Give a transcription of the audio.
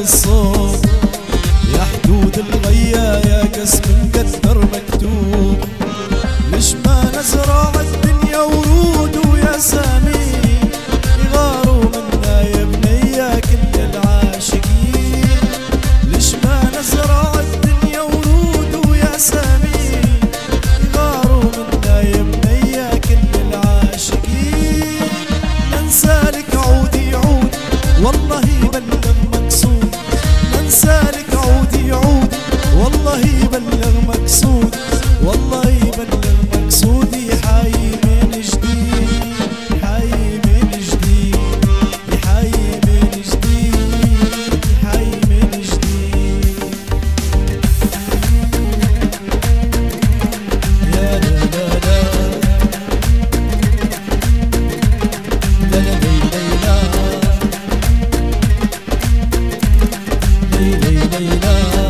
الصوت يا حدود الغيا يا قسم مقدر مكتوب. ليش ما نزرع الدنيا ورود وياسمين يغاروا منا يا بنيا كل العاشقين. ليش ما نزرع الدنيا ورود وياسمين يغاروا منا يا بنيا كل العاشقين. ننسالك عودي عود والله يبلغ مقصود. ننسالك عودي عود والله يبلغ مقصود. والله يبلغ مقصودي حي من جديد حي من جديد حي من جديد حي من جديد. يا لا لا لا لا لا لا لا لا لا لا